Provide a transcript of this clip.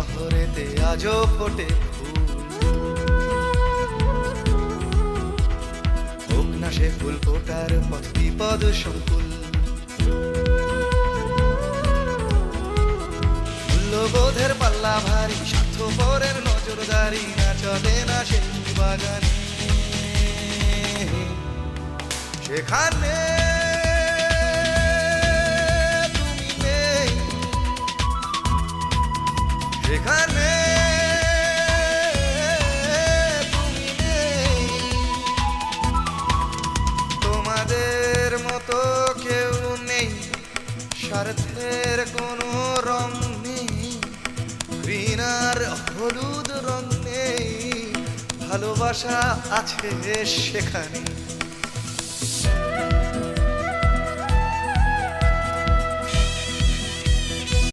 শহরেতে আজও ফোটে ফুল। হোক না সে ফুল ফোটার পথ বিপদ সংকুল। মূল্যবোধের পাল্লা ভারী, স্বার্থপরের নজরদারি না চলে না সেই বাগানে। সেখানে তুমি নেই, সেখানে তুমি নেই। তোমাদের মতো কেউ নেই, স্বার্থের কোনো রং নেই, ঘৃণার হলুদ রং নেই, ভালোবাসা আছে সেখানে।